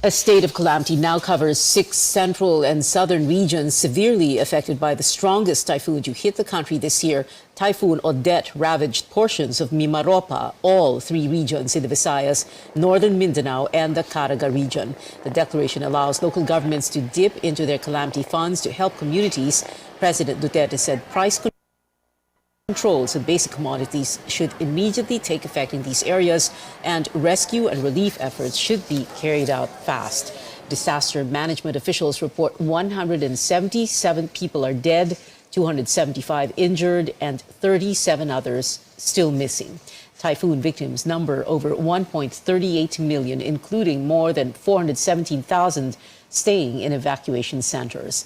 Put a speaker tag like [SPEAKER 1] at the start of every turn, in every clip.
[SPEAKER 1] A state of calamity now covers 6 central and southern regions severely affected by the strongest typhoon to hit the country this year. Typhoon Odette ravaged portions of Mimaropa, all 3 regions in the Visayas, northern Mindanao, and the Caraga region. The declaration allows local governments to dip into their calamity funds to help communities. President Duterte said price controls of basic commodities should immediately take effect in these areas, and rescue and relief efforts should be carried out fast. Disaster management officials report 177 people are dead, 275 injured, and 37 others still missing. Typhoon victims number over 1.38 million, including more than 417,000 staying in evacuation centers.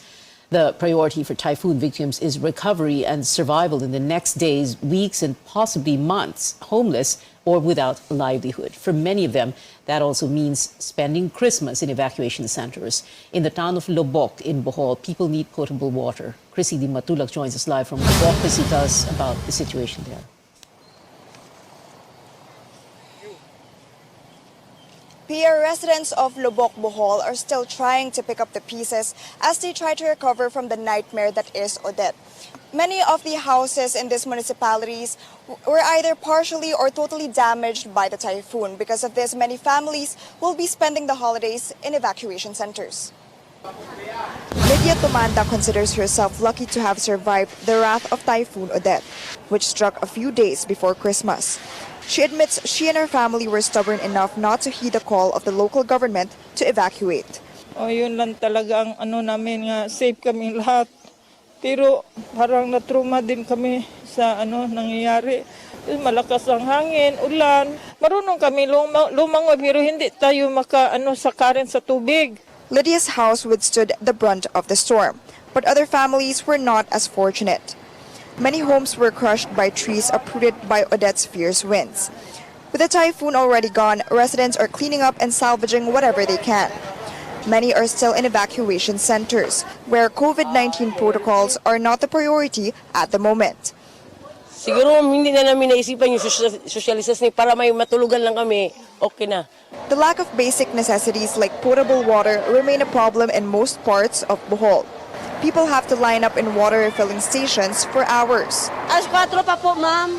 [SPEAKER 1] The priority for typhoon victims is recovery and survival in the next days, weeks, and possibly months, homeless or without livelihood. For many of them, that also means spending Christmas in evacuation centers. In the town of Lobok in Bohol, people need potable water. Chrissy Di Matulak joins us live from Lobok. Chrissy, tell us about the situation there.
[SPEAKER 2] Pia, residents of Lobok, Bohol are still trying to pick up the pieces as they try to recover from the nightmare that is Odette. Many of the houses in these municipalities were either partially or totally damaged by the typhoon. Because of this, many families will be spending the holidays in evacuation centers. Lydia Tomanda considers herself lucky to have survived the wrath of Typhoon Odette, which struck a few days before Christmas. She admits she and her family were stubborn enough not to heed the call of the local government to evacuate.
[SPEAKER 3] Yun lang talaga ang namin nga safe kami lahat. Pero parang na-trauma din kami sa nangyayari. Malakas ang hangin, ulan. Marunong kami lumangoy pero hindi tayo sakarin sa tubig.
[SPEAKER 2] Lydia's house withstood the brunt of the storm, but other families were not as fortunate. Many homes were crushed by trees uprooted by Odette's fierce winds. With the typhoon already gone, residents are cleaning up and salvaging whatever they can. Many are still in evacuation centers, where COVID-19 protocols are not the priority at the moment.
[SPEAKER 4] Siguro hindi na namin naisipan yung socialisasyon para may matulugan lang kami, okay na.
[SPEAKER 2] The lack of basic necessities like potable water remain a problem in most parts of Bohol. People have to line up in water refilling stations for hours.
[SPEAKER 5] Alas 4 pa po, ma'am.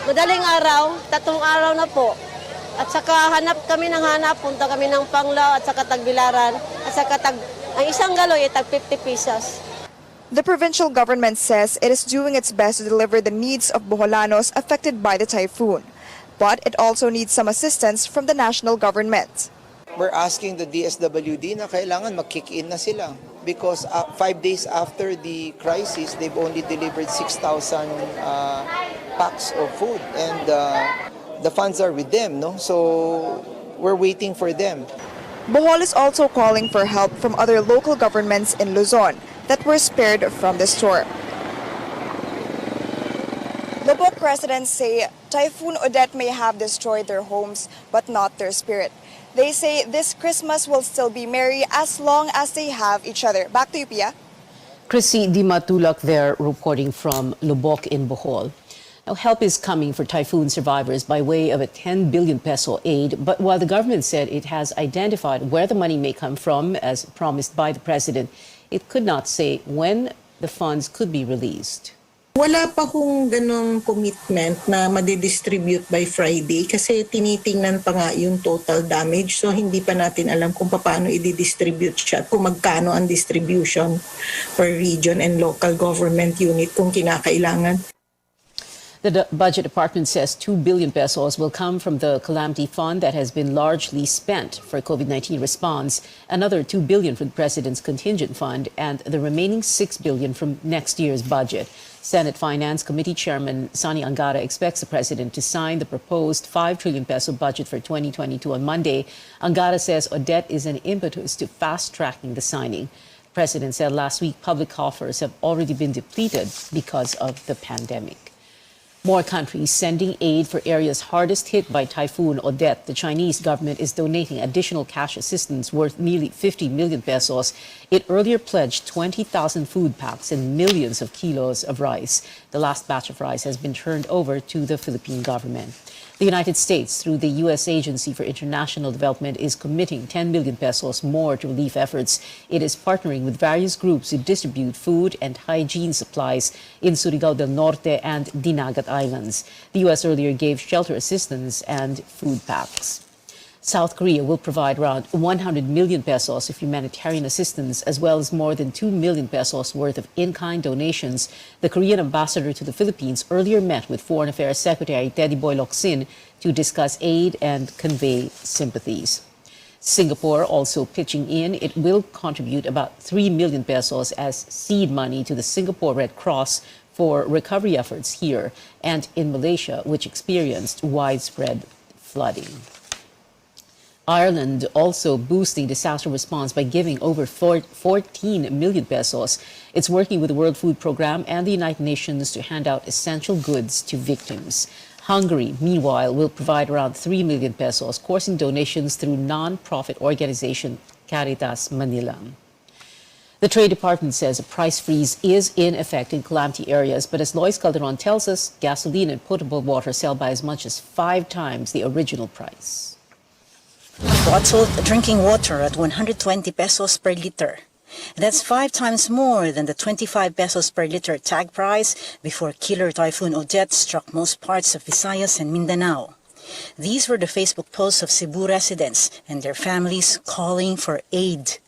[SPEAKER 5] Madaling araw, 3 araw na po. At saka hanap, punta kami ng Panglao at saka Tagbilaran. At saka ang isang galoy ay tag 50 pesos.
[SPEAKER 2] The provincial government says it is doing its best to deliver the needs of Boholanos affected by the typhoon. But it also needs some assistance from the national government.
[SPEAKER 6] We're asking the DSWD na kailangan mag-kick in na sila because 5 days after the crisis, they've only delivered 6,000 packs of food, and the funds are with them, no? So we're waiting for them.
[SPEAKER 2] Bohol is also calling for help from other local governments in Luzon that were spared from the storm. Lobok residents say Typhoon Odette may have destroyed their homes, but not their spirit. They say this Christmas will still be merry as long as they have each other. Back to you, Pia.
[SPEAKER 1] Chrissy Di Matulak there reporting from Lobok in Bohol. Now, help is coming for typhoon survivors by way of a 10 billion peso aid. But while the government said it has identified where the money may come from, as promised by the president, it could not say when the funds could be released.
[SPEAKER 7] Wala pa kung ganong commitment na madidistribute by Friday kasi tinitingnan pa nga yung total damage. So hindi pa natin alam kung paano i-distribute siya at kung magkano ang distribution per region and local government unit kung kinakailangan.
[SPEAKER 1] The budget department says 2 billion pesos will come from the calamity fund that has been largely spent for COVID-19 response, another 2 billion from the president's contingent fund, and the remaining 6 billion from next year's budget. Senate Finance Committee Chairman Sani Angara expects the president to sign the proposed 5 trillion peso budget for 2022 on Monday. Angara says Odette is an impetus to fast-tracking the signing. The president said last week public coffers have already been depleted because of the pandemic. More countries sending aid for areas hardest hit by Typhoon Odette. The Chinese government is donating additional cash assistance worth nearly 50 million pesos. It earlier pledged 20,000 food packs and millions of kilos of rice. The last batch of rice has been turned over to the Philippine government. The United States, through the U.S. Agency for International Development, is committing 10 billion pesos more to relief efforts. It is partnering with various groups to distribute food and hygiene supplies in Surigao del Norte and Dinagat Islands. The U.S. earlier gave shelter assistance and food packs. South Korea will provide around 100 million pesos of humanitarian assistance, as well as more than 2 million pesos worth of in-kind donations. The Korean ambassador to the Philippines earlier met with Foreign Affairs Secretary Teddy Boy Locsin to discuss aid and convey sympathies. Singapore also pitching in. It will contribute about 3 million pesos as seed money to the Singapore Red Cross for recovery efforts here and in Malaysia, which experienced widespread flooding. Ireland also boosting disaster response by giving over 14 million pesos. It's working with the World Food Programme and the United Nations to hand out essential goods to victims. Hungary, meanwhile, will provide around 3 million pesos, coursing donations through non-profit organization Caritas Manila. The Trade Department says a price freeze is in effect in calamity areas, but as Lois Calderon tells us, gasoline and potable water sell by as much as 5 times the original price.
[SPEAKER 8] Bottled drinking water at 120 pesos per liter. That's 5 times more than the 25 pesos per liter tag price before Killer Typhoon Odette struck most parts of Visayas and Mindanao. These were the Facebook posts of Cebu residents and their families calling for aid.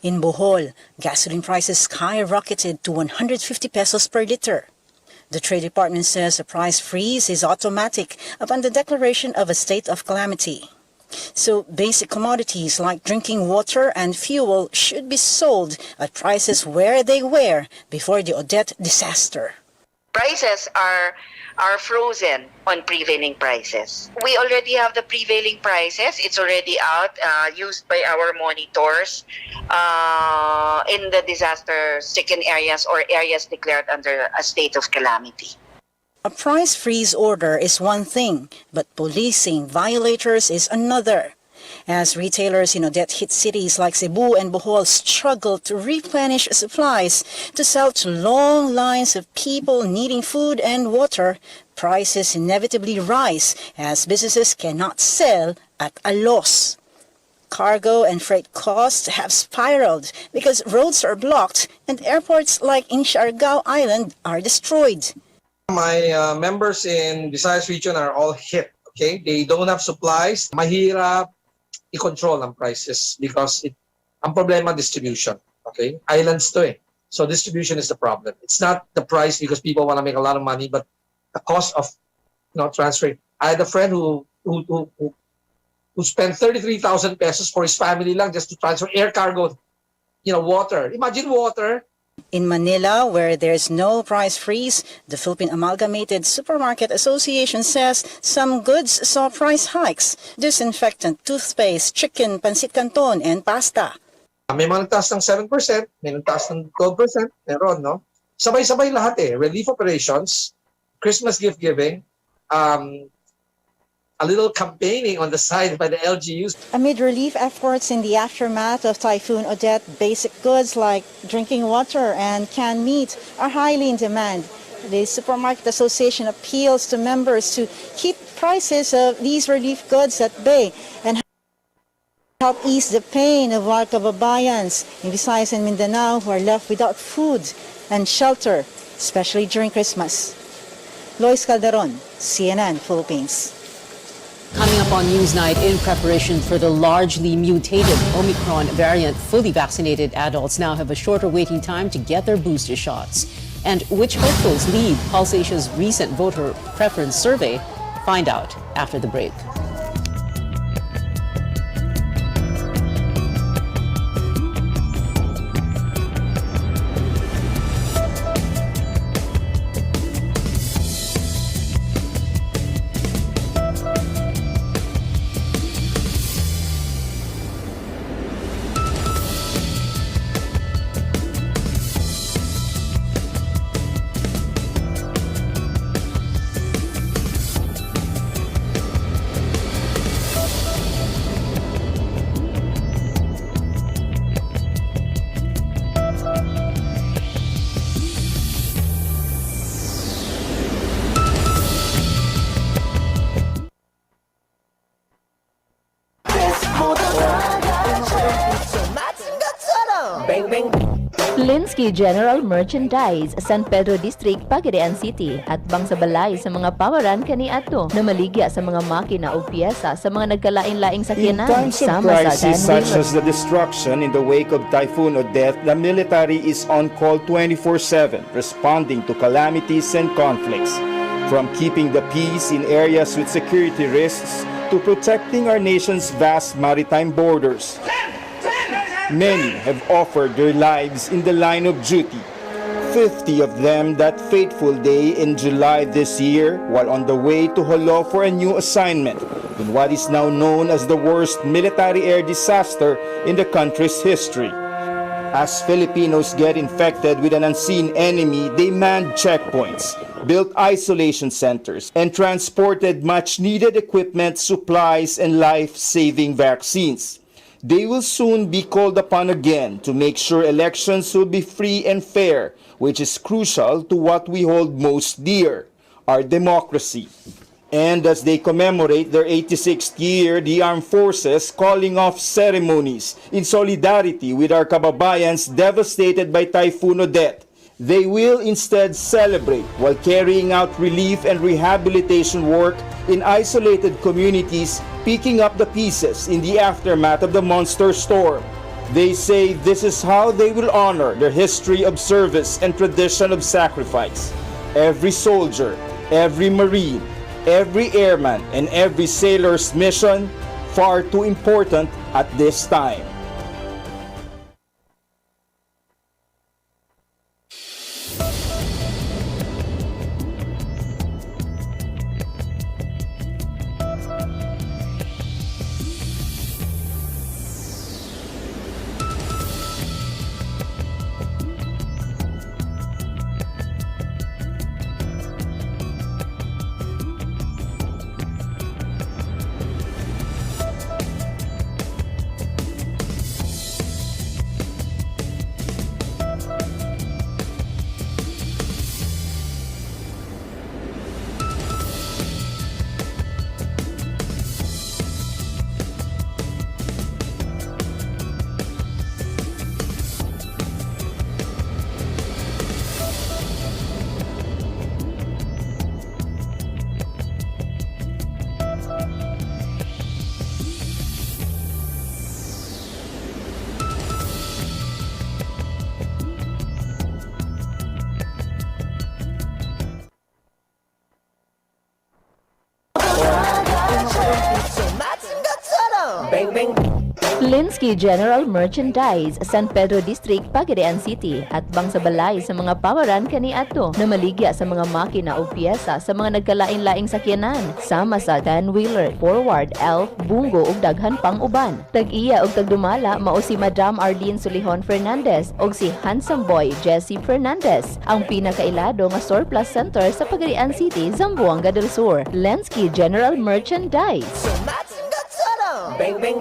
[SPEAKER 8] In Bohol, gasoline prices skyrocketed to 150 pesos per liter. The Trade Department says a price freeze is automatic upon the declaration of a state of calamity. So basic commodities like drinking water and fuel should be sold at prices where they were before the Odette disaster.
[SPEAKER 9] Prices are frozen on prevailing prices. We already have the prevailing prices. It's already out, used by our monitors in the disaster-stricken areas or areas declared under a state of calamity.
[SPEAKER 8] A price freeze order is one thing, but policing violators is another. As retailers in Odette-hit cities like Cebu and Bohol struggle to replenish supplies to sell to long lines of people needing food and water, prices inevitably rise as businesses cannot sell at a loss. Cargo and freight costs have spiraled because roads are blocked and airports like in Siargao Island are destroyed.
[SPEAKER 10] My members in Visayas region are all hit, okay? They don't have supplies. Mahirap i-control ang prices because ang problema distribution, okay? Islands to eh. So distribution is the problem. It's not the price because people want to make a lot of money, but the cost of transferring. I had a friend who spent 33,000 pesos for his family lang just to transfer air cargo, water. Imagine water.
[SPEAKER 8] In Manila, where there's no price freeze, the Philippine Amalgamated Supermarket Association says some goods saw price hikes. Disinfectant, toothpaste, chicken, pancit canton, and pasta.
[SPEAKER 10] May mga nagtaas ng 7%, may nagtaas ng 12%, meron, no? Sabay-sabay lahat eh. Relief operations, Christmas gift giving, a little campaigning on the side by the LGUs.
[SPEAKER 11] Amid relief efforts in the aftermath of Typhoon Odette, basic goods like drinking water and canned meat are highly in demand. The Supermarket Association appeals to members to keep prices of these relief goods at bay and help ease the pain of our kababayans in Visayas and Mindanao who are left without food and shelter, especially during Christmas. Lois Calderon, CNN Philippines.
[SPEAKER 1] Coming up on Newsnight, in preparation for the largely mutated Omicron variant, fully vaccinated adults now have a shorter waiting time to get their booster shots. And which hopefuls lead Pulse Asia's recent voter preference survey? Find out after the break.
[SPEAKER 12] Linsky General Merchandise, San Pedro District, Pagadian City, at bang sa balay sa mga pawaran kaniadto na maligya sa mga makina o piyesa sa mga nagkalain-laing sakyanan.
[SPEAKER 13] In times of crisis such as the destruction in the wake of Typhoon Odette, the military is on call 24/7, responding to calamities and conflicts. From keeping the peace in areas with security risks to protecting our nation's vast maritime borders. Many have offered their lives in the line of duty. 50 of them that fateful day in July this year while on the way to Holo for a new assignment in what is now known as the worst military air disaster in the country's history. As Filipinos get infected with an unseen enemy, they manned checkpoints, built isolation centers, and transported much-needed equipment, supplies, and life-saving vaccines. They will soon be called upon again to make sure elections will be free and fair, which is crucial to what we hold most dear, our democracy. And as they commemorate their 86th year, the armed forces calling off ceremonies in solidarity with our kababayans devastated by Typhoon Odette. They will instead celebrate while carrying out relief and rehabilitation work in isolated communities, picking up the pieces in the aftermath of the monster storm. They say this is how they will honor their history of service and tradition of sacrifice. Every soldier, every Marine, every airman, and every sailor's mission far too important at this time.
[SPEAKER 12] Linsky General Merchandise, San Pedro District, Pagadian City, at bang sa balay sa mga pawaran kaniadto na maligya sa mga makina o piyesa sa mga nagkalain-laing sakyanan, sama sa ten-wheeler, forward, elf, bungo ug daghan pang uban. Tag-iya ug tagdumala mao si Madam Arlene Solihon Fernandez ug si handsome boy Jesse Fernandez, ang pinakailado nga surplus center sa Pagadian City, Zamboanga del Sur. Linsky General Merchandise.
[SPEAKER 14] Bang, bang.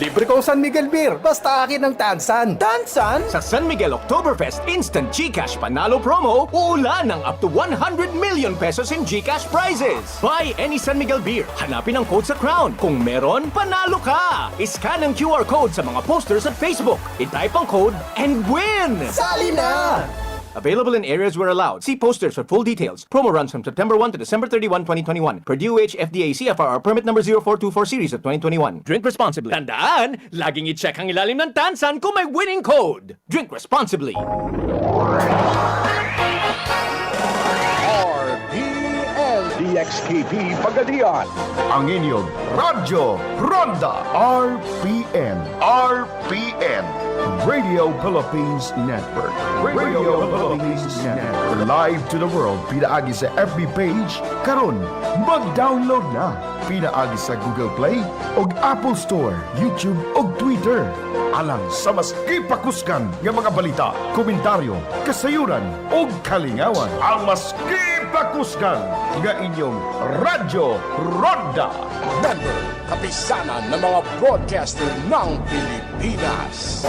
[SPEAKER 14] Libre ko San Miguel Beer, basta akin ang Tansan. Tansan? Sa San Miguel Oktoberfest Instant GCash Panalo Promo, uulan ng up to 100 million pesos in GCash prizes. Buy any San Miguel Beer, hanapin ang code sa crown. Kung meron, panalo ka! Iscan ang QR code sa mga posters at Facebook. I-type ang code and win! Sali na! Available in areas where allowed. See posters for full details. Promo runs from September 1 to December 31, 2021. Per DOH FDA CFR permit number 0424 series of 2021. Drink responsibly. Tandaan, laging i-check ang ilalim ng Tansan kung may winning code. Drink responsibly.
[SPEAKER 15] RPN DXKP Pagadian. Ang inyong Radyo Ronda. RPN. RPN. Radio Philippines Network. Radio Philippines Network. Live to the world. Pinaagi sa FB page. Karon, mag-download na. Pinaagi sa Google Play o Apple Store, YouTube o Twitter. Alang sa mas ipakuskan ng mga balita, komentaryo, kasayuran o kalingawan. Ang mas ipakuskan ng inyong Radyo Ronda. Member, kapisanan ng mga broadcaster ng Pilipinas.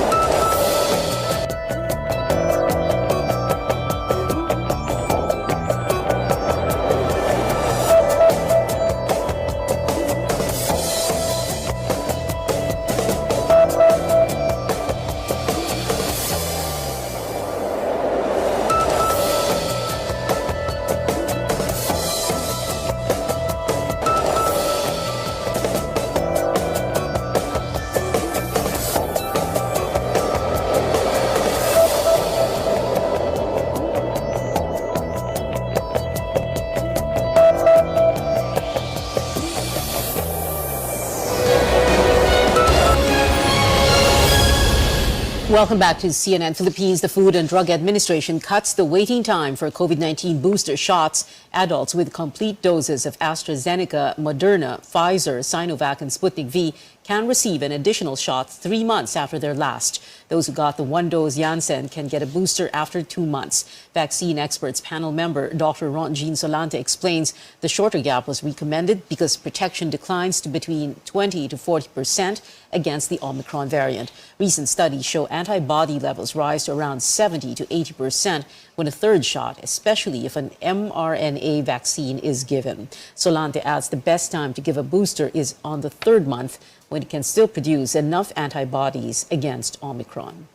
[SPEAKER 1] Welcome back to CNN Philippines. The Food and Drug Administration cuts the waiting time for COVID-19 booster shots. Adults with complete doses of AstraZeneca, Moderna, Pfizer, Sinovac, and Sputnik V can receive an additional shot 3 months after their last. Those who got the one-dose Janssen can get a booster after 2 months. Vaccine experts panel member Dr. Jean Solante explains the shorter gap was recommended because protection declines to between 20 to 40% against the Omicron variant. Recent studies show antibody levels rise to around 70 to 80% when a third shot, especially if an mRNA vaccine is given. Solante adds the best time to give a booster is on the third month, when it can still produce enough antibodies against Omicron.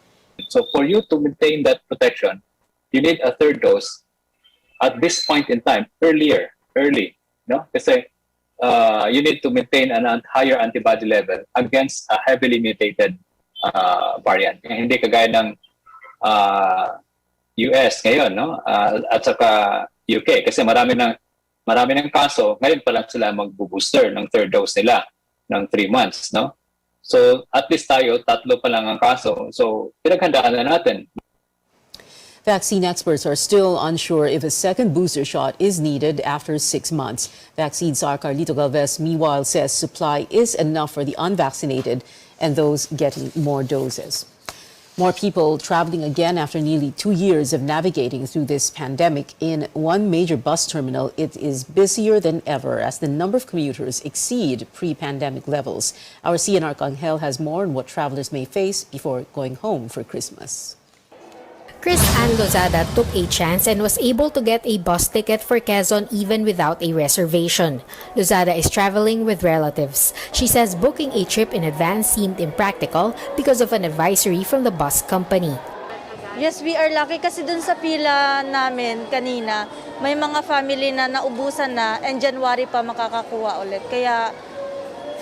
[SPEAKER 16] So for you to maintain that protection, you need a third dose at this point in time, early, no? Kasi you need to maintain a higher antibody level against a heavily mutated variant. Hindi kagaya ng US ngayon, no? At saka UK, kasi marami ng kaso, ngayon pa lang sila mag-booster ng third dose nila ng 3 months, no? So at least tayo, 3 pa lang ang kaso. So pinaghandaan na natin.
[SPEAKER 1] Vaccine experts are still unsure if a second booster shot is needed after 6 months. Vaccine czar Carlito Galvez, meanwhile, says supply is enough for the unvaccinated and those getting more doses. More people traveling again after nearly 2 years of navigating through this pandemic. In one major bus terminal, it is busier than ever as the number of commuters exceed pre-pandemic levels. Our CNR Arcangel has more on what travelers may face before going home for Christmas.
[SPEAKER 17] Chris Ann Lozada took a chance and was able to get a bus ticket for Quezon even without a reservation. Lozada is traveling with relatives. She says booking a trip in advance seemed impractical because of an advisory from the bus company.
[SPEAKER 18] Yes, we are lucky kasi dun sa pila namin kanina, may mga family na naubusan na and January pa makakakuha ulit. Kaya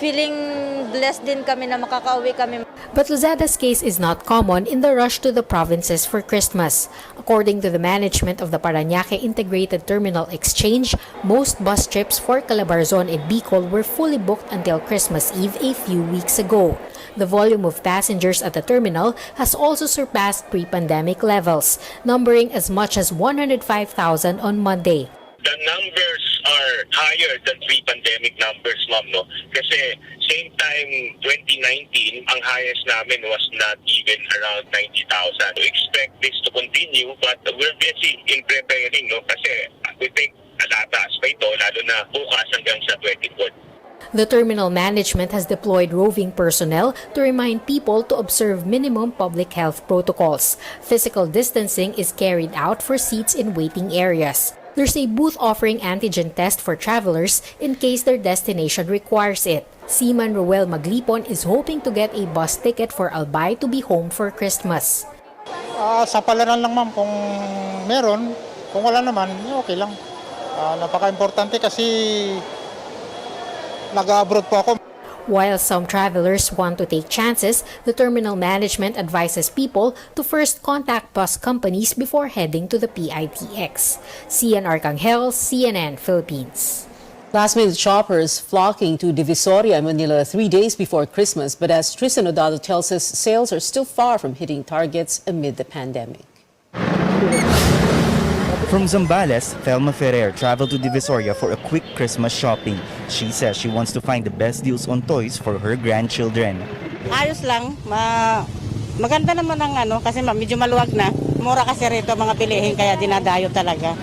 [SPEAKER 18] feeling blessed din kami na makakauwi kami.
[SPEAKER 17] But Lozada's case is not common in the rush to the provinces for Christmas. According to the management of the Parañaque Integrated Terminal Exchange, most bus trips for Calabarzon and Bicol were fully booked until Christmas Eve a few weeks ago. The volume of passengers at the terminal has also surpassed pre-pandemic levels, numbering as much as 105,000 on Monday.
[SPEAKER 19] The numbers are higher than pre-pandemic numbers, ma'am, no? Kasi same time 2019, ang highest namin was not even around 90,000. We expect this to continue, but we're busy in preparing, no? Kasi we think alataas pa ito, lalo na bukas hanggang sa 24.
[SPEAKER 17] The terminal management has deployed roving personnel to remind people to observe minimum public health protocols. Physical distancing is carried out for seats in waiting areas. There's a booth offering antigen test for travelers in case their destination requires it. Seaman Roel Maglipon is hoping to get a bus ticket for Albay to be home for Christmas.
[SPEAKER 20] Sa palaran lang, ma'am, kung meron, kung wala naman, okay lang. Napaka-importante kasi nag-abroad po ako.
[SPEAKER 17] While some travelers want to take chances, the terminal management advises people to first contact bus companies before heading to the PITX. CN Arcangel, CNN Philippines.
[SPEAKER 1] Last-minute shoppers flocking to Divisoria, Manila 3 days before Christmas, but as Tristan Odado tells us, sales are still far from hitting targets amid the pandemic.
[SPEAKER 21] From Zambales, Thelma Ferrer traveled to Divisoria for a quick Christmas shopping. She says she wants to find the best deals on toys for her grandchildren.
[SPEAKER 22] Ayos lang, maganda naman ang kasi medyo maluwag na. Mura kasi rito mga pilihin kaya dinadayo talaga.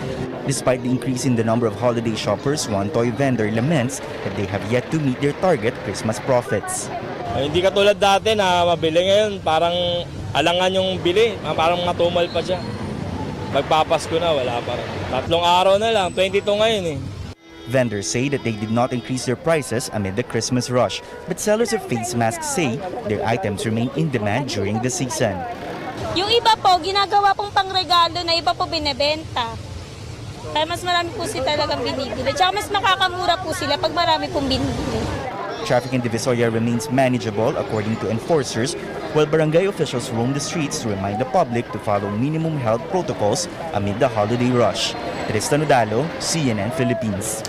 [SPEAKER 21] Despite the increase in the number of holiday shoppers, one toy vendor laments that they have yet to meet their target Christmas profits.
[SPEAKER 23] Hindi katulad dati na mabili ngayon, parang alangan yung bili, parang matumal pa siya. Magpapasko na, wala pa rin. 3 araw na lang, 22 ngayon eh.
[SPEAKER 21] Vendors say that they did not increase their prices amid the Christmas rush, but sellers of face masks say their items remain in demand during the season.
[SPEAKER 24] Yung iba po, ginagawa pong pangregalo na iba po binebenta. Kaya mas marami po sila talagang binibili. Tsaka mas makakamura po sila pag marami pong binibili.
[SPEAKER 21] Traffic in Divisoria remains manageable according to enforcers, while barangay officials roam the streets to remind the public to follow minimum health protocols amid the holiday rush. Tristan Odalo, CNN Philippines.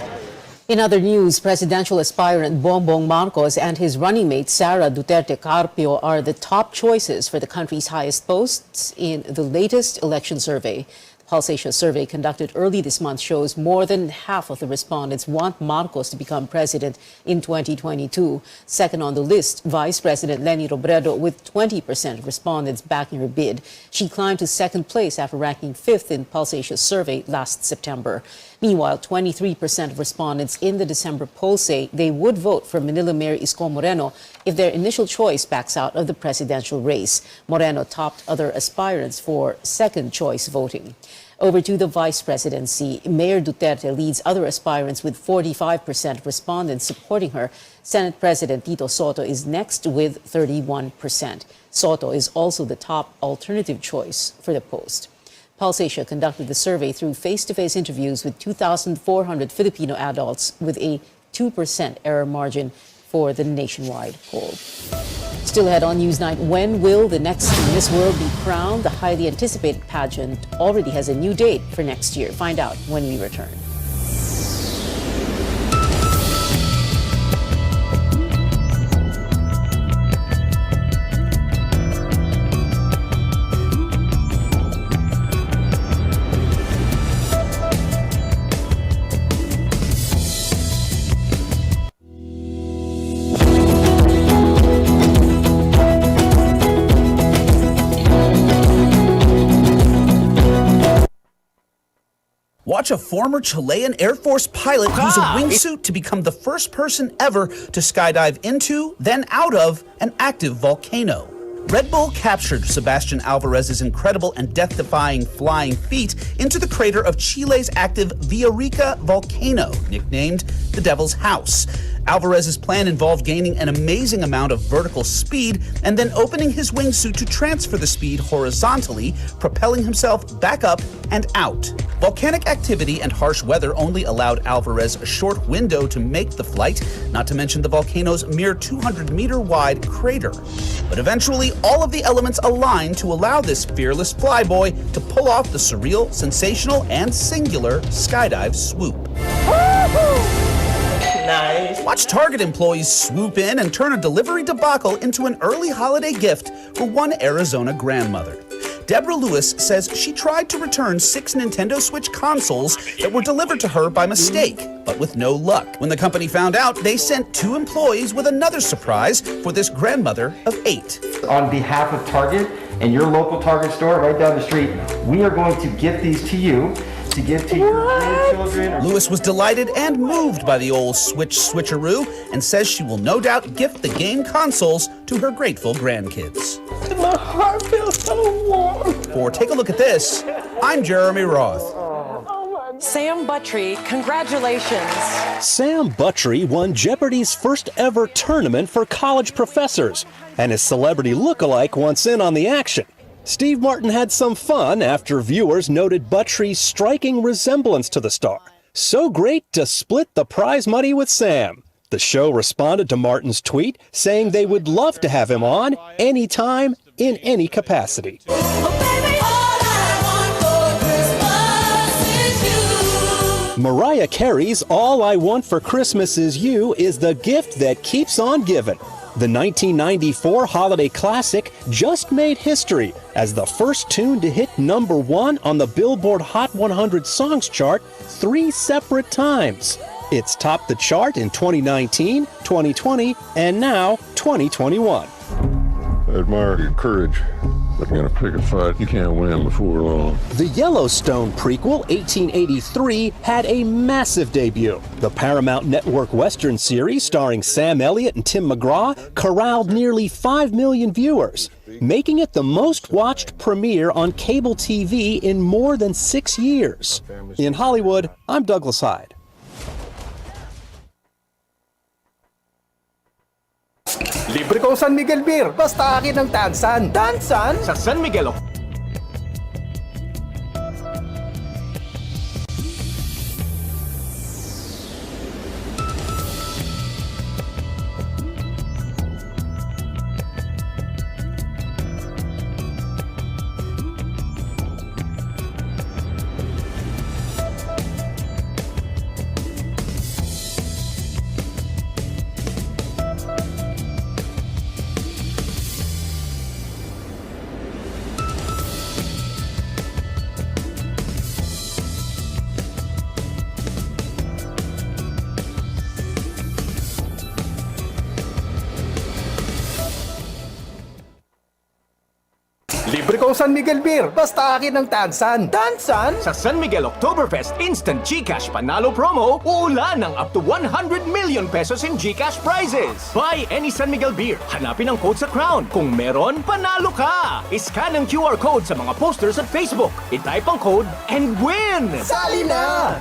[SPEAKER 1] In other news, presidential aspirant Bongbong Marcos and his running mate Sara Duterte Carpio are the top choices for the country's highest posts in the latest election survey. The Pulse Asia survey conducted early this month shows more than half of the respondents want Marcos to become president in 2022. Second on the list, Vice President Leni Robredo with 20% of respondents backing her bid. She climbed to second place after ranking fifth in Pulse Asia's survey last September. Meanwhile, 23% of respondents in the December poll say they would vote for Manila Mayor Isko Moreno if their initial choice backs out of the presidential race. Moreno topped other aspirants for second choice voting. Over to the vice presidency, Mayor Duterte leads other aspirants with 45% of respondents supporting her. Senate President Tito Soto is next with 31%. Soto is also the top alternative choice for the post. Pulse Asia conducted the survey through face-to-face interviews with 2,400 Filipino adults with a 2% error margin for the nationwide poll. Still ahead on Newsnight, when will the next Miss World be crowned? The highly anticipated pageant already has a new date for next year. Find out when we return.
[SPEAKER 3] Watch a former Chilean Air Force pilot use a wingsuit to become the first person ever to skydive into, then out of, an active volcano. Red Bull captured Sebastian Alvarez's incredible and death-defying flying feat into the crater of Chile's active Villarrica volcano, nicknamed the Devil's House. Alvarez's plan involved gaining an amazing amount of vertical speed and then opening his wingsuit to transfer the speed horizontally, propelling himself back up and out. Volcanic activity and harsh weather only allowed Alvarez a short window to make the flight, not to mention the volcano's mere 200-meter-wide crater. But eventually, all of the elements aligned to allow this fearless flyboy to pull off the surreal, sensational, and singular skydive swoop. Nice. Watch Target employees swoop in and turn a delivery debacle into an early holiday gift for one Arizona grandmother. Deborah Lewis says she tried to return 6 Nintendo Switch consoles that were delivered to her by mistake, but with no luck. When the company found out, they sent 2 employees with another surprise for this grandmother of 8.
[SPEAKER 4] On behalf of Target and your local Target store right down the street, we are going to gift these to you to give to your grandchildren.
[SPEAKER 3] Lewis was delighted and moved by the old Switch switcheroo and says she will no doubt gift the game consoles to her grateful grandkids.
[SPEAKER 5] My heart feels so warm.
[SPEAKER 3] For Take a Look at This, I'm Jeremy Roth.
[SPEAKER 6] Sam Buttrey, congratulations.
[SPEAKER 25] Sam Buttrey won Jeopardy's first ever tournament for college professors, and his celebrity lookalike wants in on the action. Steve Martin had some fun after viewers noted Buttrey's striking resemblance to the star. So great to split the prize money with Sam. The show responded to Martin's tweet, saying they would love to have him on anytime, in any capacity. Mariah Carey's All I Want for Christmas Is You is the gift that keeps on giving. The 1994 holiday classic just made history as the first tune to hit #1 on the Billboard Hot 100 Songs chart 3 separate times. It's topped the chart in 2019, 2020, and now 2021.
[SPEAKER 26] I admire your courage, but in a pick a fight, you can't win before long.
[SPEAKER 25] The Yellowstone prequel, 1883, had a massive debut. The Paramount Network Western series starring Sam Elliott and Tim McGraw corralled nearly 5 million viewers, making it the most watched premiere on cable TV in more than 6 years. In Hollywood, I'm Douglas Hyde.
[SPEAKER 14] Libre ko San Miguel beer, basta akin ang tansan.
[SPEAKER 20] Tansan?
[SPEAKER 14] Sa San Miguel. Go San Miguel Beer, basta akin ng Tansan. Tansan? Sa San Miguel Oktoberfest Instant GCash Panalo Promo, uulan ng up to 100 million pesos in GCash prizes. Buy any San Miguel Beer, hanapin ang code sa crown. Kung meron, panalo ka! Iscan ang QR code sa mga posters at Facebook. I-type ang code and win! Sali na!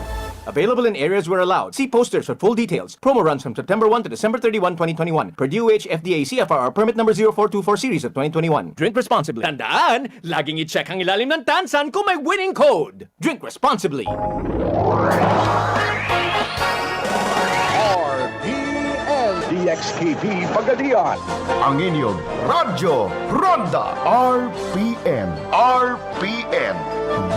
[SPEAKER 14] Available in areas where allowed. See posters for full details. Promo runs from September 1 to December 31, 2021. Per DOH FDA CFR permit number 0424 series of 2021. Drink responsibly. Tandaan, laging i-check ang ilalim ng Tansan kung may winning code. Drink responsibly.
[SPEAKER 15] RPN DXKP Pagadian. Ang inyong Radyo Ronda RPN. RPN.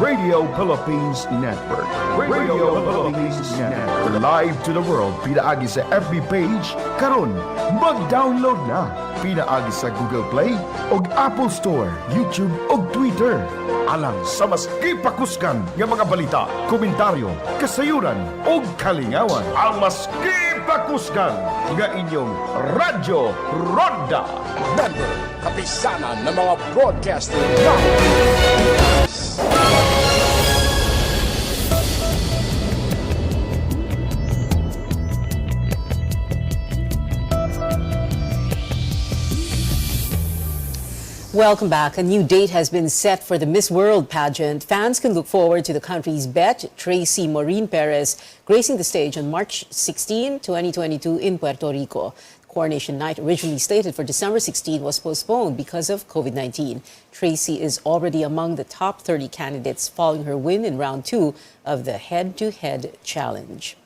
[SPEAKER 15] Radio Philippines Network. Radio Philippines Network. Live to the world. Pinaagi sa FB page. Karon, mag-download na. Pinaagi sa Google Play o Apple Store, YouTube o Twitter. Alang sa mas kipakuskan ng mga balita, komentaryo, kasayuran o kalingawan. Ang mas kipakuskan ng inyong Radyo Ronda. Member, kapisanan ng mga broadcaster
[SPEAKER 1] Welcome back. A new date has been set for the Miss World pageant. Fans can look forward to the country's bet, Tracy Maureen Perez, gracing the stage on March 16, 2022 in Puerto Rico. Coronation night, originally slated for December 16, was postponed because of COVID-19. Tracy is already among the top 30 candidates following her win in round 2 of the head-to-head challenge.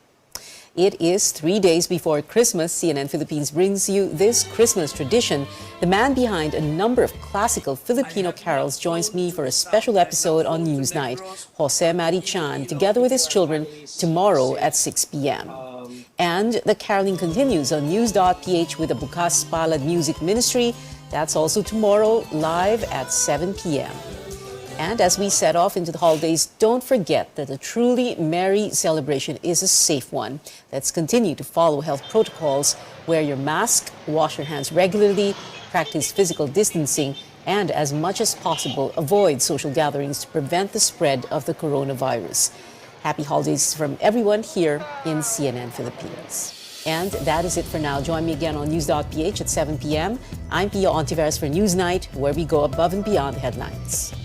[SPEAKER 1] It is 3 days before Christmas. CNN Philippines brings you this Christmas tradition. The man behind a number of classical Filipino carols joins me for a special episode on Newsnight. Jose Mari Chan, together with his children, tomorrow at 6 p.m. And the caroling continues on news.ph with the Bukas Palad Music Ministry. That's also tomorrow, live at 7 p.m. And as we set off into the holidays, don't forget that a truly merry celebration is a safe one. Let's continue to follow health protocols, wear your mask, wash your hands regularly, practice physical distancing, and as much as possible, avoid social gatherings to prevent the spread of the coronavirus. Happy holidays from everyone here in CNN Philippines. And that is it for now. Join me again on news.ph at 7 p.m. I'm Pia Ontiveros for Newsnight, where we go above and beyond the headlines.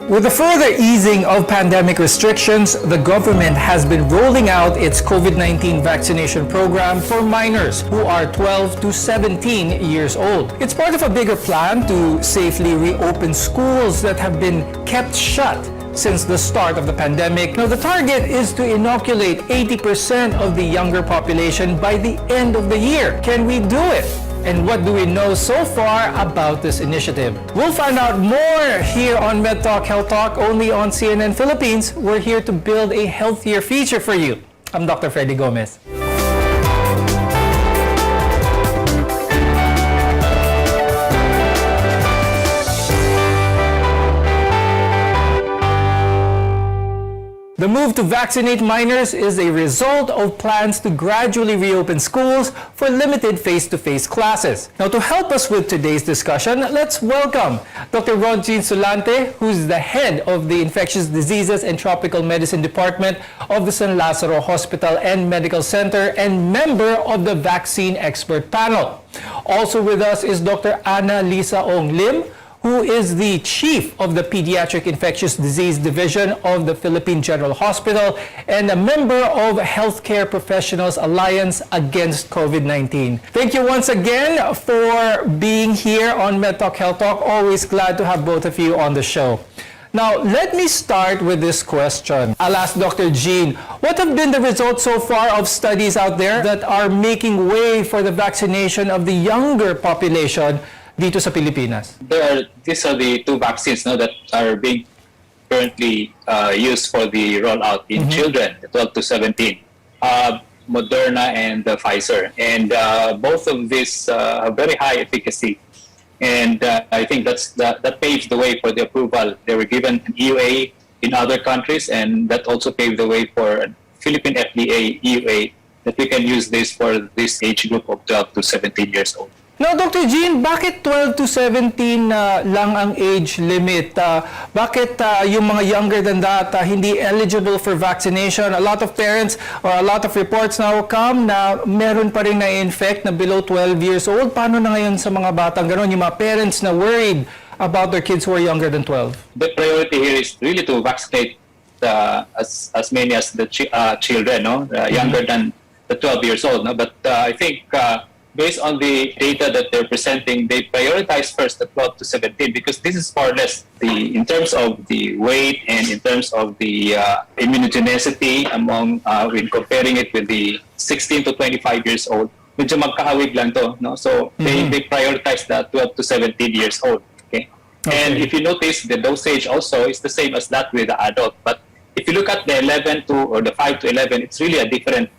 [SPEAKER 2] With the further easing of pandemic restrictions, the government has been rolling out its COVID-19 vaccination program for minors who are 12 to 17 years old. It's part of a bigger plan to safely reopen schools that have been kept shut since the start of the pandemic. Now, the target is to inoculate 80% of the younger population by the end of the year. Can we do it? And what do we know so far about this initiative? We'll find out more here on Med Talk Health Talk, only on CNN Philippines. We're here to build a healthier future for you. I'm Dr. Freddy Gomez. The move to vaccinate minors is a result of plans to gradually reopen schools for limited face-to-face classes. Now, to help us with today's discussion, let's welcome Dr. Ronjin Sulante, who's the head of the Infectious Diseases and Tropical Medicine Department of the San Lazaro Hospital and Medical Center and member of the Vaccine Expert Panel. Also with us is Dr. Ana Lisa Ong Lim, who is the chief of the Pediatric Infectious Disease Division of the Philippine General Hospital and a member of Healthcare Professionals Alliance Against COVID-19. Thank you once again for being here on Med Talk Health Talk. Always glad to have both of you on the show. Now, let me start with this question. I'll ask Dr. Jean, what have been the results so far of studies out there that are making way for the vaccination of the younger population dito sa Pilipinas?
[SPEAKER 16] These are the two vaccines that are being currently used for the rollout in children, 12 to 17. Moderna and Pfizer. And both of these have very high efficacy. And I think that paved the way for the approval. They were given an EUA in other countries, and that also paved the way for Philippine FDA EUA that we can use this for this age group of 12 to 17 years old.
[SPEAKER 2] Now, Dr. Jean, bakit 12 to 17 lang ang age limit? Bakit yung mga younger than that hindi eligible for vaccination? A lot of parents or a lot of reports now come na meron pa rin na-infect na below 12 years old. Paano na ngayon sa mga batang gano'n? Yung mga parents na worried about their kids who are younger than 12?
[SPEAKER 16] The priority here is really to vaccinate as many as the children, no? Younger than the 12 years old. No? But I think based on the data that they're presenting, they prioritize first the 12 to 17 because this is far less in terms of the weight and in terms of the immunogenicity among when comparing it with the 16 to 25 years old. Medyo magkahawig lang to, no? So they prioritize the 12 to 17 years old. Okay? And if you notice, the dosage also is the same as that with the adult. But if you look at the 11 to or the 5 to 11, it's really a different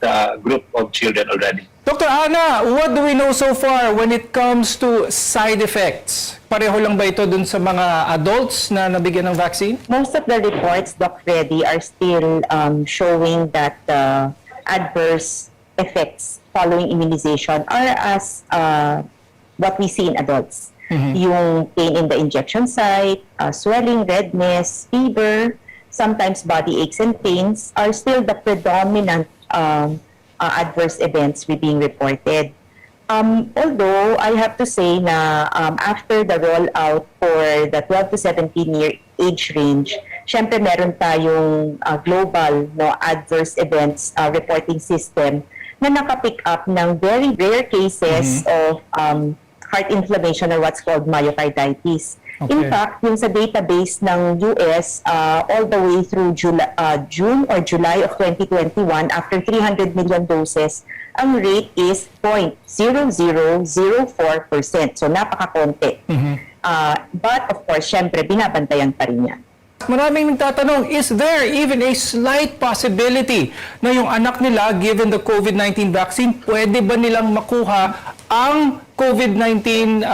[SPEAKER 16] group of children already.
[SPEAKER 2] Dr. Ana, what do we know so far when it comes to side effects? Pareho lang ba ito dun sa mga adults na nabigyan ng vaccine?
[SPEAKER 7] Most of the reports, Doc Freddy, are still showing that adverse effects following immunization are as what we see in adults. Yung pain in the injection site, swelling, redness, fever, sometimes body aches and pains are still the predominant adverse events being reported. Although I have to say na after the rollout for the 12 to 17 year age range, syempre meron tayong global adverse events reporting system na nakapick up ng very rare cases of heart inflammation or what's called myocarditis. In fact, yung sa database ng US, all the way through June or July of 2021, after 300 million doses, ang rate is 0.0004%. So, napakakonti. But, of course, syempre, binabantayan pa rin yan.
[SPEAKER 2] Maraming nagtatanong, is there even a slight possibility na yung anak nila, given the COVID-19 vaccine, pwede ba nilang makuha ang COVID-19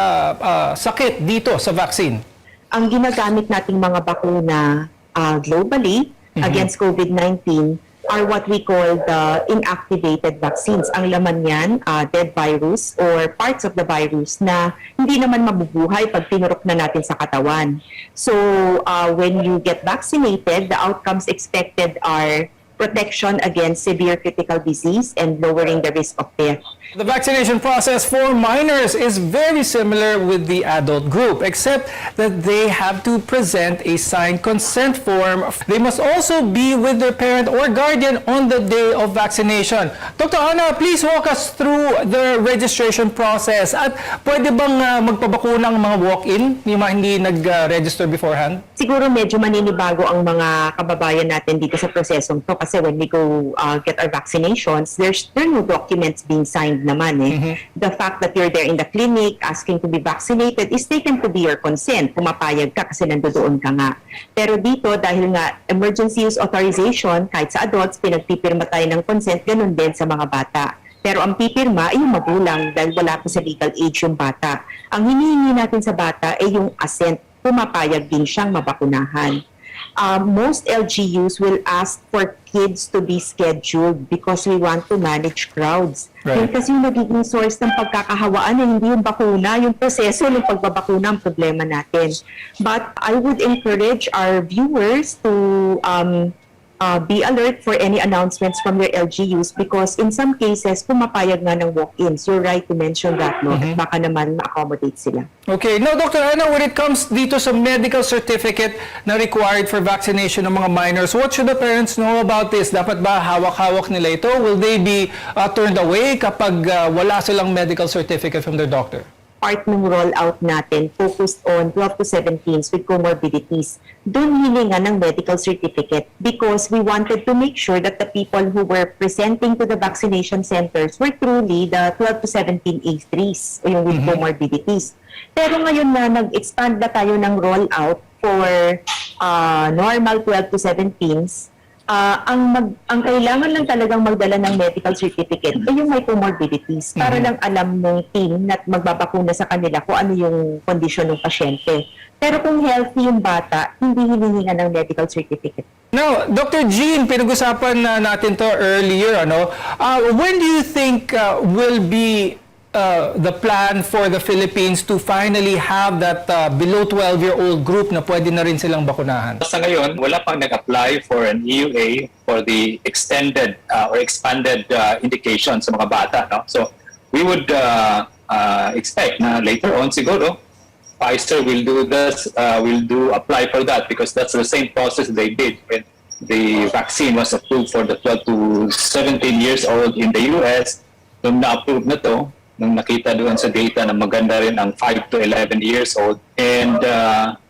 [SPEAKER 2] sakit dito sa vaccine?
[SPEAKER 7] Ang ginagamit nating mga bakuna globally against COVID-19 are what we call the inactivated vaccines. Ang laman yan, dead virus or parts of the virus na hindi naman mabubuhay pag tinurok na natin sa katawan. So, when you get vaccinated, the outcomes expected are protection against severe critical disease and lowering the risk of death.
[SPEAKER 2] The vaccination process for minors is very similar with the adult group, except that they have to present a signed consent form. They must also be with their parent or guardian on the day of vaccination. Dr. Ana, please walk us through the registration process. At pwede bang magpabakuna ang mga walk-in, yung mga hindi nag-register beforehand?
[SPEAKER 7] Siguro medyo maninibago ang mga kababayan natin dito sa prosesong to kasi when we go get our vaccinations, there are no documents being signed naman The fact that you're there in the clinic asking to be vaccinated is taken to be your consent. Pumapayag ka kasi nandoon ka nga. Pero dito, dahil nga emergency use authorization, kahit sa adults, pinagpipirma tayo ng consent, ganun din sa mga bata. Pero ang pipirma ay yung magulang dahil wala po sa legal age yung bata. Ang hinihingi natin sa bata ay yung assent. Pumapayag din siyang mabakunahan. Most LGUs will ask for kids to be scheduled because we want to manage crowds. Right. Kasi yung nagiging source ng pagkakahawaan ay hindi yung bakuna, yung proseso ng pagbabakuna ang problema natin. But I would encourage our viewers to be alert for any announcements from their LGUs because in some cases, pumapayag nga ng walk-ins. You're right to mention that, no? Baka naman ma-accommodate sila.
[SPEAKER 2] Okay. Now, Dr. Ana, when it comes dito sa medical certificate na required for vaccination ng mga minors, what should the parents know about this? Dapat ba hawak-hawak nila ito? Will they be turned away kapag wala silang medical certificate from their doctor?
[SPEAKER 7] Part ng rollout natin focused on 12 to 17s with comorbidities. Doon hininga ng medical certificate because we wanted to make sure that the people who were presenting to the vaccination centers were truly the 12 to 17 age o yung with comorbidities. Pero ngayon na nag-expand na tayo ng rollout for normal 12 to 17s, Ang kailangan lang talagang magdala ng medical certificate ay yung may comorbidities para lang alam ng team na magbabakuna sa kanila kung ano yung kondisyon ng pasyente. Pero kung healthy yung bata, hindi hinihinga ng medical certificate.
[SPEAKER 2] Now, Dr. Jean, pinag-usapan na natin to earlier, when do you think will be the plan for the Philippines to finally have that below 12-year-old group na pwede na rin silang bakunahan?
[SPEAKER 16] Sa ngayon, wala pang nag-apply for an EUA for the extended or expanded indication sa mga bata. No? So, we would expect na later on siguro, Pfizer will do this, apply for that because that's the same process they did when the vaccine was approved for the 12 to 17 years old in the US. Nung na-approve na to, nung nakita doon sa data na maganda rin ang 5 to 11 years old. And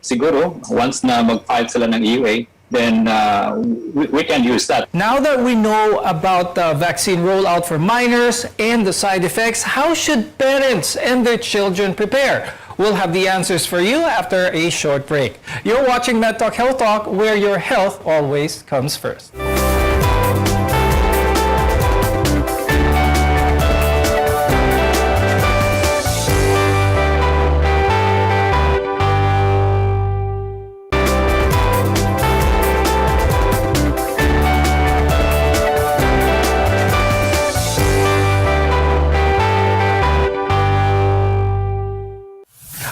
[SPEAKER 16] siguro, once na mag-file sila ng EUA, then we can use that.
[SPEAKER 2] Now that we know about the vaccine rollout for minors and the side effects, how should parents and their children prepare? We'll have the answers for you after a short break. You're watching MedTalk Health Talk, where your health always comes first.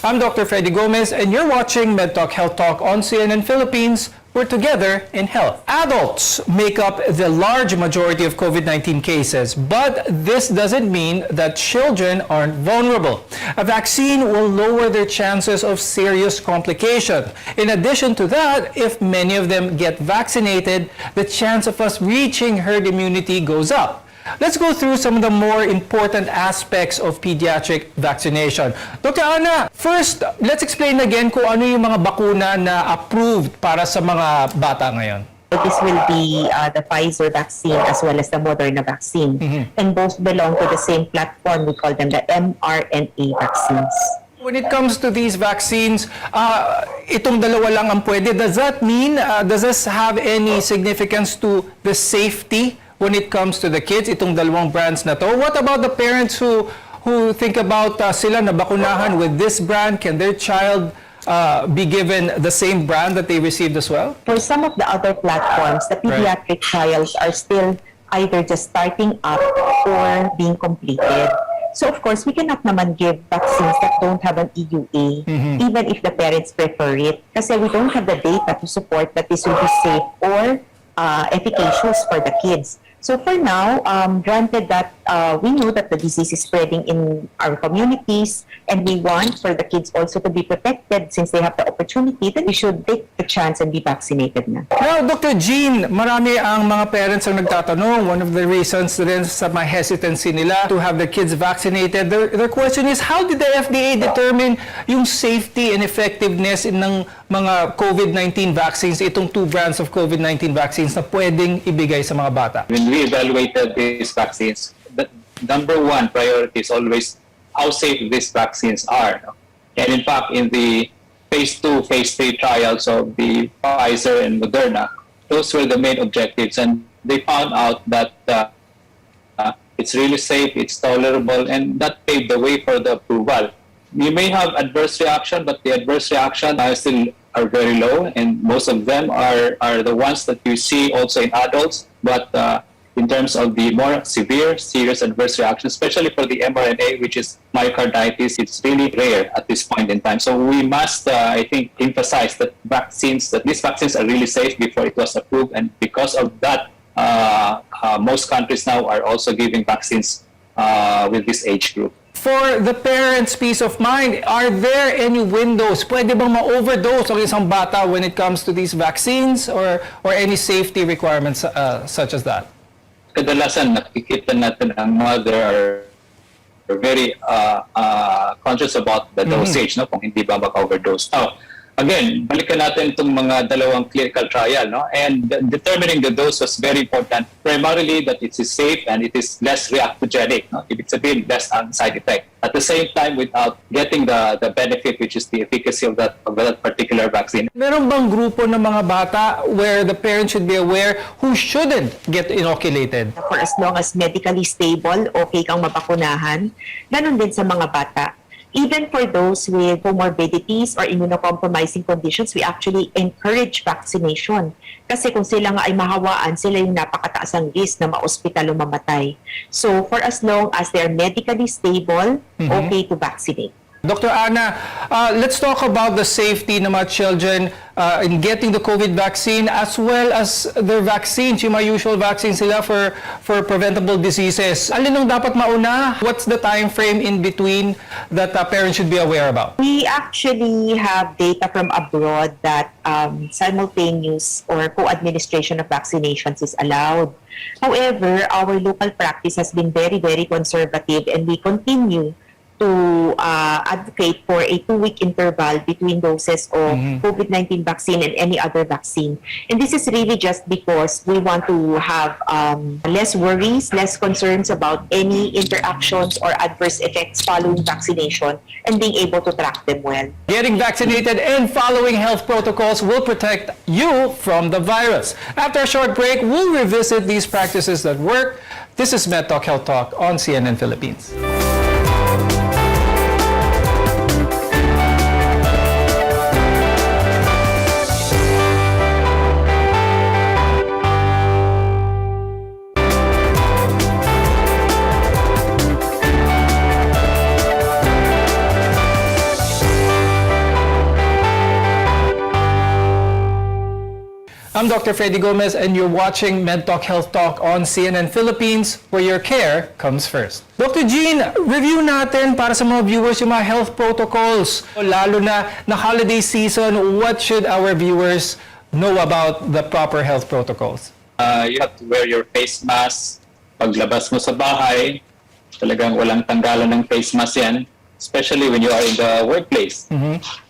[SPEAKER 2] I'm Dr. Freddy Gomez, and you're watching MedTalk Health Talk on CNN Philippines. We're together in health. Adults make up the large majority of COVID-19 cases, but this doesn't mean that children aren't vulnerable. A vaccine will lower their chances of serious complications. In addition to that, if many of them get vaccinated, the chance of us reaching herd immunity goes up. Let's go through some of the more important aspects of pediatric vaccination. Dr. Ana, first, let's explain again kung ano yung mga bakuna na approved para sa mga bata ngayon.
[SPEAKER 7] This will be the Pfizer vaccine as well as the Moderna vaccine. And both belong to the same platform. We call them the mRNA vaccines.
[SPEAKER 2] When it comes to these vaccines, itong dalawa lang ang pwede. Does that mean, does this have any significance to the safety when it comes to the kids, itong dalawang brands na to? What about the parents who think about sila na bakunahan with this brand? Can their child be given the same brand that they received as well?
[SPEAKER 7] For some of the other platforms, the pediatric trials are still either just starting up or being completed. So of course, we cannot naman give vaccines that don't have an EUA, even if the parents prefer it, kasi we don't have the data to support that this will be safe or efficacious for the kids. So for now, granted that we know that the disease is spreading in our communities and we want for the kids also to be protected since they have the opportunity, then we should take the chance and be vaccinated na.
[SPEAKER 2] Now, Dr. Jean, marami ang mga parents ang nagtatanong. One of the reasons rin sa my hesitancy nila to have the kids vaccinated, their question is, how did the FDA determine yung safety and effectiveness ng mga COVID-19 vaccines, itong two brands of COVID-19 vaccines na pwedeng ibigay sa mga bata?
[SPEAKER 16] When we evaluated these vaccines, the number one priority is always how safe these vaccines are. No? And in fact, in the phase 2, phase 3 trials of the Pfizer and Moderna, those were the main objectives. And they found out that it's really safe, it's tolerable, and that paved the way for the approval. You may have adverse reaction, but the adverse reaction still are very low, and most of them are the ones that you see also in adults. But in terms of the more severe, serious adverse reactions, especially for the mRNA, which is myocarditis, it's really rare at this point in time. So we must, I think, emphasize that these vaccines are really safe before it was approved, and because of that, most countries now are also giving vaccines with this age group.
[SPEAKER 2] For the parents' peace of mind, are there any windows? Pwede bang ma-overdose ang isang bata when it comes to these vaccines or any safety requirements such as that?
[SPEAKER 16] Kadalasan nakikita natin ang mother are very conscious about the dosage, no? Kung hindi ba mag-overdose. Now, again, balikan natin itong mga dalawang clinical trial, no? And determining the dose was very important. Primarily that it is safe and it is less reactogenic, no? Ibig sabihin, less side effect. At the same time, without getting the benefit, which is the efficacy of that particular vaccine.
[SPEAKER 2] Meron bang grupo ng mga bata where the parents should be aware who shouldn't get inoculated?
[SPEAKER 7] For as long as medically stable, okay kang mabakunahan. Ganon din sa mga bata. Even for those with comorbidities or immunocompromising conditions, we actually encourage vaccination. Kasi kung sila nga ay mahawaan, sila yung napakataas ang risk na ma-hospital o mamatay. So for as long as they are medically stable, okay to vaccinate.
[SPEAKER 2] Dr. Ana, let's talk about the safety ng mga children in getting the COVID vaccine as well as their vaccines, yung mga usual vaccines sila for preventable diseases. Alin ang dapat mauna? What's the time frame in between that parents should be aware about?
[SPEAKER 7] We actually have data from abroad that simultaneous or co-administration of vaccinations is allowed. However, our local practice has been very, very conservative and we continue to advocate for a 2-week interval between doses of COVID-19 vaccine and any other vaccine. And this is really just because we want to have less worries, less concerns about any interactions or adverse effects following vaccination and being able to track them well.
[SPEAKER 2] Getting vaccinated and following health protocols will protect you from the virus. After a short break, we'll revisit these practices that work. This is MedTalk Health Talk on CNN Philippines. I'm Dr. Freddy Gomez and you're watching MedTalk Health Talk on CNN Philippines, where your care comes first. Dr. Jean, review natin para sa mga viewers yung mga health protocols. Lalo na holiday season, what should our viewers know about the proper health protocols?
[SPEAKER 16] You have to wear your face mask. Paglabas mo sa bahay, talagang walang tanggalan ng face mask yan, especially when you are in the workplace.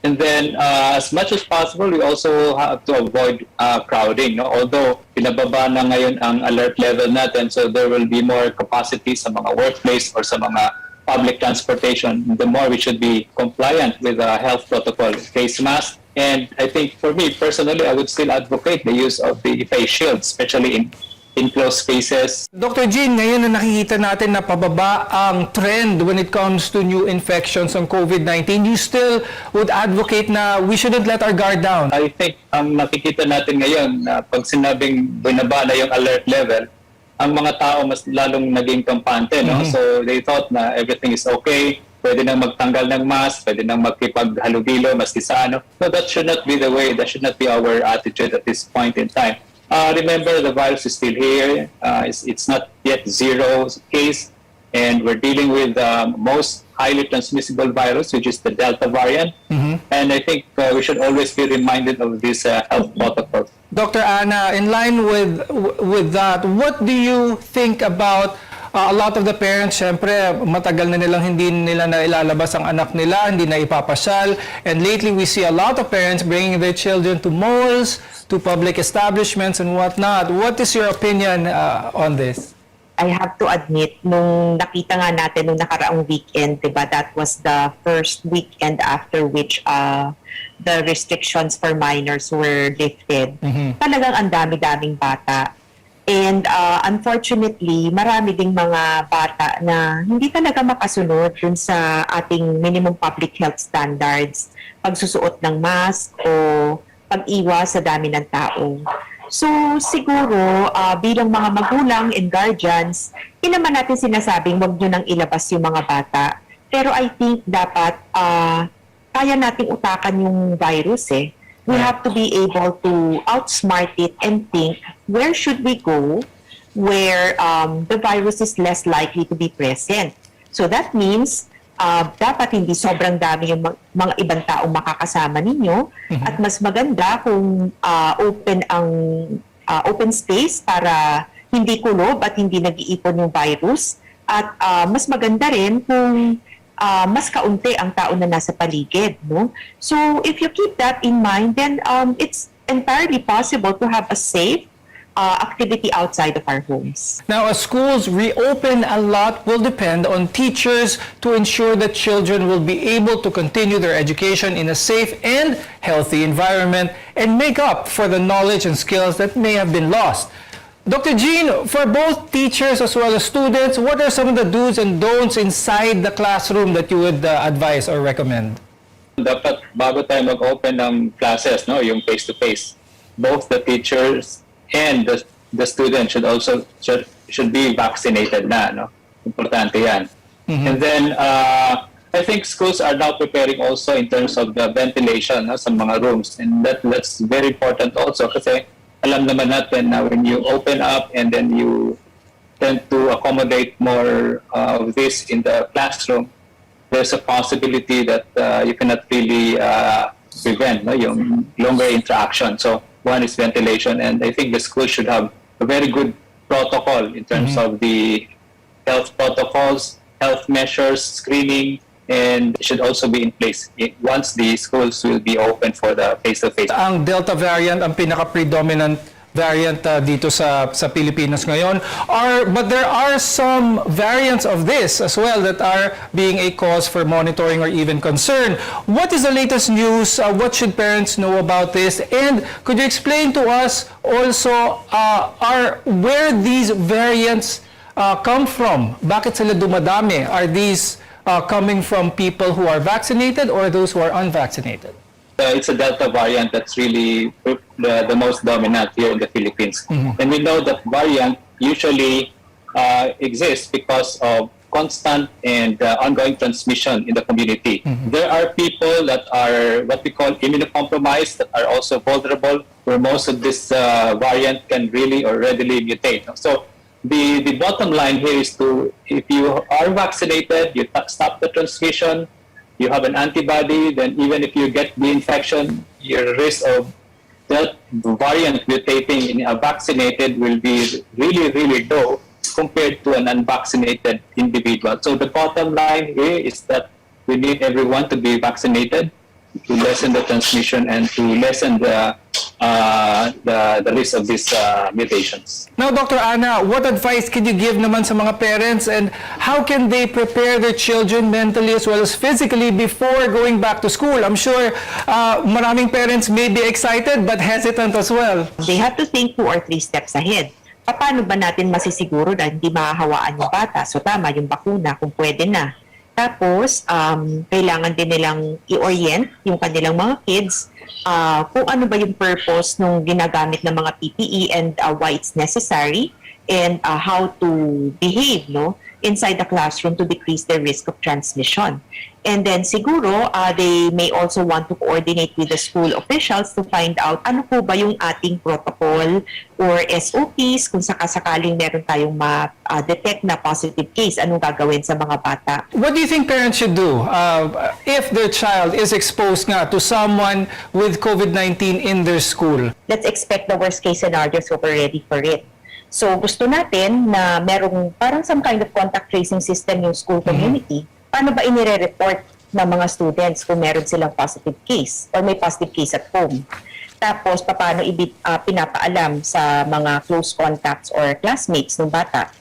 [SPEAKER 16] And then, as much as possible, we also have to avoid crowding. No? Although, pinababa na ngayon ang alert level natin, so there will be more capacity sa mga workplace or sa mga public transportation. The more we should be compliant with the health protocol, face mask. And I think, for me, personally, I would still advocate the use of the face shield, especially in closed spaces.
[SPEAKER 2] Dr. Jean, ngayon na nakikita natin na pababa ang trend when it comes to new infections on COVID-19, you still would advocate na we shouldn't let our guard down?
[SPEAKER 16] I think ang nakikita natin ngayon na pag sinabing binaba na yung alert level, ang mga tao mas lalong naging kampante. No? So they thought na everything is okay, pwede nang magtanggal ng mask, pwede nang magkipaghalubilo, maski sa ano. So that should not be the way, that should not be our attitude at this point in time. Remember, the virus is still here. It's not yet zero case, and we're dealing with the most highly transmissible virus, which is the Delta variant. And I think we should always be reminded of this health protocol.
[SPEAKER 2] Dr. Ana, in line with that, what do you think about a lot of the parents? Siyempre, matagal na nilang hindi nila na ilalabas ang anak nila, hindi na ipapasyal. And lately, we see a lot of parents bringing their children to malls, to public establishments and whatnot. What is your opinion on this?
[SPEAKER 7] I have to admit, nung nakita nga natin nung nakaraang weekend, diba, that was the first weekend after which the restrictions for minors were lifted. Talagang ang dami-daming bata. And unfortunately, marami ding mga bata na hindi talaga makasunod dun sa ating minimum public health standards, pagsusuot ng mask o pag-iwas sa dami ng tao. So siguro bilang mga magulang and guardians, hindi naman natin sinasabing wag nyo nang ilabas yung mga bata. Pero I think dapat kaya nating utakan yung virus eh. We have to be able to outsmart it and think, where should we go where the virus is less likely to be present? So that means, dapat hindi sobrang dami yung mga ibang taong makakasama ninyo at mas maganda kung open space para hindi kulob at hindi nag-iipon yung virus. At mas maganda rin kung mas kaunti ang tao na nasa paligid, no? So if you keep that in mind, then it's entirely possible to have a safe activity outside of our homes.
[SPEAKER 2] Now, as schools reopen, a lot will depend on teachers to ensure that children will be able to continue their education in a safe and healthy environment and make up for the knowledge and skills that may have been lost. Dr. Jean, for both teachers as well as students, what are some of the do's and don'ts inside the classroom that you would advise or recommend?
[SPEAKER 16] Dapat bago tayo mag-open ng classes, no, yung face-to-face, both the teachers and the students should be vaccinated na, no? Importante yan. And then I think schools are now preparing also in terms of the ventilation, no, sa mga rooms, and that's very important also kasi alam naman natin na when you open up and then you tend to accommodate more of this in the classroom, there's a possibility that you cannot really prevent, no, yung longer interaction. So one is ventilation, and I think the school should have a very good protocol in terms of the health protocols, health measures, screening, and should also be in place once the schools will be open for the face-to-face.
[SPEAKER 2] Ang Delta variant ang pinaka-predominant variant dito sa Pilipinas ngayon. But there are some variants of this as well that are being a cause for monitoring or even concern. What is the latest news? What should parents know about this? And could you explain to us also where these variants come from? Bakit sila dumadami? Are these coming from people who are vaccinated or those who are unvaccinated?
[SPEAKER 16] It's a Delta variant that's really the most dominant here in the Philippines. And we know that variant usually exists because of constant and ongoing transmission in the community. There are people that are what we call immunocompromised that are also vulnerable, where most of this variant can really or readily mutate. So the bottom line here is if you are vaccinated, you stop the transmission, you have an antibody, then even if you get the infection, your risk of that variant mutating in a vaccinated will be really, really low compared to an unvaccinated individual. So the bottom line here is that we need everyone to be vaccinated to lessen the transmission and to lessen the risk of these mutations.
[SPEAKER 2] Now, Dr. Ana, what advice can you give naman sa mga parents, and how can they prepare their children mentally as well as physically before going back to school? I'm sure maraming parents may be excited but hesitant as well.
[SPEAKER 7] They have to think 2 or 3 steps ahead. Paano ba natin masisiguro na hindi mahahawaan yung bata? So tama, yung bakuna kung pwede na. Tapos, kailangan din nilang i-orient yung kanilang mga kids kung ano ba yung purpose nung ginagamit ng mga PPE and why it's necessary, and how to behave, no, inside the classroom to decrease the risk of transmission. And then siguro, they may also want to coordinate with the school officials to find out ano po ba yung ating protocol or SOPs kung sakasakaling meron tayong ma-detect na positive case, anong gagawin sa mga bata.
[SPEAKER 2] What do you think parents should do if their child is exposed nga to someone with COVID-19 in their school?
[SPEAKER 7] Let's expect the worst case scenario so we're ready for it. So gusto natin na merong parang some kind of contact tracing system yung school community. Paano ba inire-report ng mga students kung meron silang positive case or may positive case at home? Tapos, paano pinapaalam sa mga close contacts or classmates ng bata?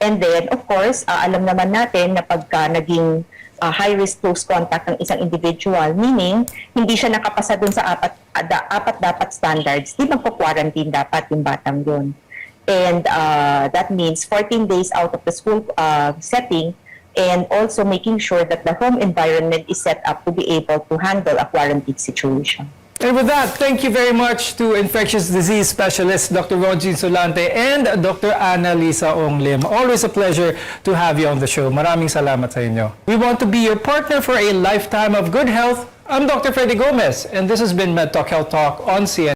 [SPEAKER 7] And then, of course, alam naman natin na pagka naging high-risk close contact ng isang individual, meaning hindi siya nakapasa dun sa apat dapat standards, di magpo-quarantine dapat yung batang yun. And that means 14 days out of the school setting, and also making sure that the home environment is set up to be able to handle a quarantine situation.
[SPEAKER 2] And with that, thank you very much to infectious disease specialist Dr. Ronjin Solante and Dr. Ana Lisa Ong Lim. Always a pleasure to have you on the show. Maraming salamat sa inyo. We want to be your partner for a lifetime of good health. I'm Dr. Freddy Gomez, and this has been MedTalk Health Talk on CNN.